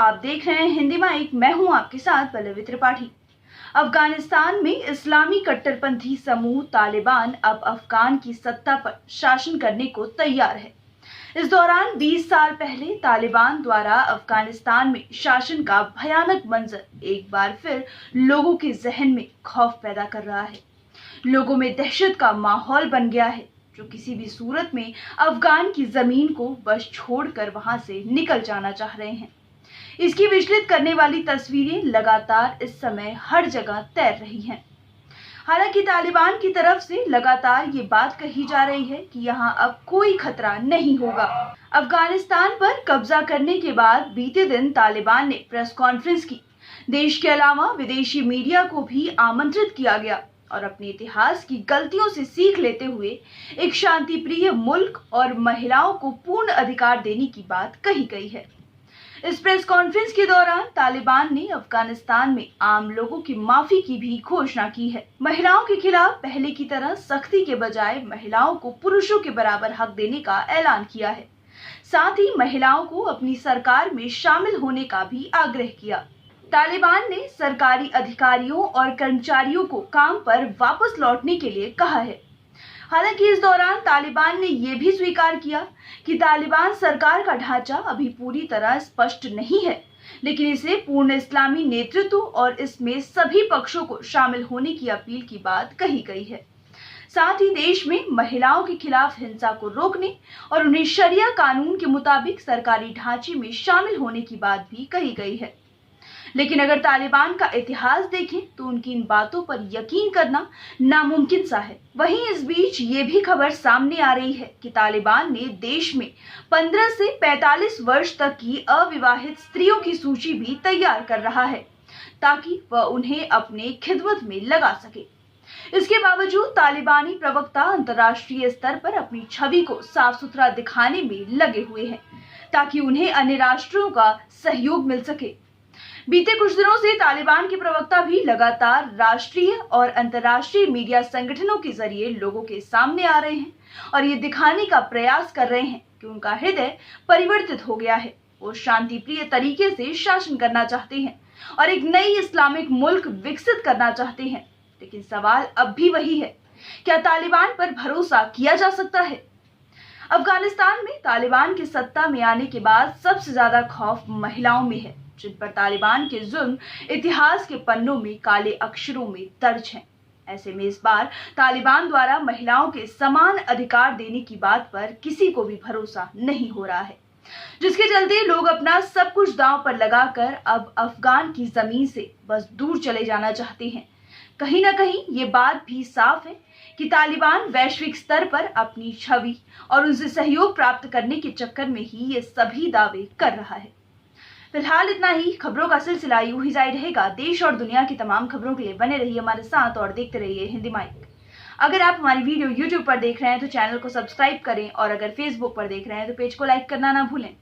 आप देख रहे हैं हिंदी माइक। मैं हूं आपके साथ पल्लवी त्रिपाठी। अफगानिस्तान में इस्लामी कट्टरपंथी समूह तालिबान अब अफगान की सत्ता पर शासन करने को तैयार है। इस दौरान 20 साल पहले तालिबान द्वारा अफगानिस्तान में शासन का भयानक मंजर एक बार फिर लोगों के जहन में खौफ पैदा कर रहा है। लोगों में दहशत का माहौल बन गया है, जो किसी भी सूरत में अफगान की जमीन को बस छोड़कर वहां से निकल जाना चाह रहे हैं। इसकी विचलित करने वाली तस्वीरें लगातार इस समय हर जगह तैर रही हैं। हालांकि तालिबान की तरफ से लगातार ये बात कही जा रही है कि यहाँ अब कोई खतरा नहीं होगा। अफगानिस्तान पर कब्जा करने के बाद बीते दिन तालिबान ने प्रेस कॉन्फ्रेंस की। देश के अलावा विदेशी मीडिया को भी आमंत्रित किया गया और अपने इतिहास की गलतियों से सीख लेते हुए एक शांतिप्रिय मुल्क और महिलाओं को पूर्ण अधिकार देने की बात कही गई है। इस प्रेस कॉन्फ्रेंस के दौरान तालिबान ने अफगानिस्तान में आम लोगों की माफी की भी घोषणा की है। महिलाओं के खिलाफ पहले की तरह सख्ती के बजाय महिलाओं को पुरुषों के बराबर हक देने का ऐलान किया है। साथ ही महिलाओं को अपनी सरकार में शामिल होने का भी आग्रह किया। तालिबान ने सरकारी अधिकारियों और कर्मचारियों को काम पर वापस लौटने के लिए कहा है। हालांकि इस दौरान तालिबान ने यह भी स्वीकार किया कि तालिबान सरकार का ढांचा अभी पूरी तरह स्पष्ट नहीं है, लेकिन इसे पूर्ण इस्लामी नेतृत्व और इसमें सभी पक्षों को शामिल होने की अपील की बात कही गई है। साथ ही देश में महिलाओं के खिलाफ हिंसा को रोकने और उन्हें शरिया कानून के मुताबिक सरकारी ढांचे में शामिल होने की बात भी कही गई है। लेकिन अगर तालिबान का इतिहास देखें तो उनकी इन बातों पर यकीन करना नामुमकिन सा है। वहीं इस बीच ये भी खबर सामने आ रही है कि तालिबान ने देश में 15 से 45 वर्ष तक की अविवाहित स्त्रियों की सूची भी तैयार कर रहा है, ताकि वह उन्हें अपने खिदमत में लगा सके। इसके बावजूद तालिबानी प्रवक्ता अंतर्राष्ट्रीय स्तर पर अपनी छवि को साफ सुथरा दिखाने में लगे हुए हैं, ताकि उन्हें अन्य राष्ट्रों का सहयोग मिल सके। बीते कुछ दिनों से तालिबान के प्रवक्ता भी लगातार राष्ट्रीय और अंतर्राष्ट्रीय मीडिया संगठनों के जरिए लोगों के सामने आ रहे हैं और ये दिखाने का प्रयास कर रहे हैं कि उनका हृदय परिवर्तित हो गया है। वो शांतिप्रिय तरीके से शासन करना चाहते हैं और एक नई इस्लामिक मुल्क विकसित करना चाहते हैं। लेकिन सवाल अब भी वही है, क्या तालिबान पर भरोसा किया जा सकता है? अफगानिस्तान में तालिबान की सत्ता में आने के बाद सबसे ज्यादा खौफ महिलाओं में है, जिन पर तालिबान के जुल्म इतिहास के पन्नों में काले अक्षरों में दर्ज हैं। ऐसे में इस बार तालिबान द्वारा महिलाओं के समान अधिकार देने की बात पर किसी को भी भरोसा नहीं हो रहा है, जिसके चलते लोग अपना सब कुछ दांव पर लगाकर अब अफगान की जमीन से बस दूर चले जाना चाहते हैं। कहीं ना कहीं ये बात भी साफ है कि तालिबान वैश्विक स्तर पर अपनी छवि और उनसे सहयोग प्राप्त करने के चक्कर में ही ये सभी दावे कर रहा है। फिलहाल इतना ही। खबरों का सिलसिला यूं ही जारी रहेगा। देश और दुनिया की तमाम खबरों के लिए बने रहिए हमारे साथ और देखते रहिए हिंदी माइक। अगर आप हमारी वीडियो यूट्यूब पर देख रहे हैं तो चैनल को सब्सक्राइब करें और अगर फेसबुक पर देख रहे हैं तो पेज को लाइक करना ना भूलें।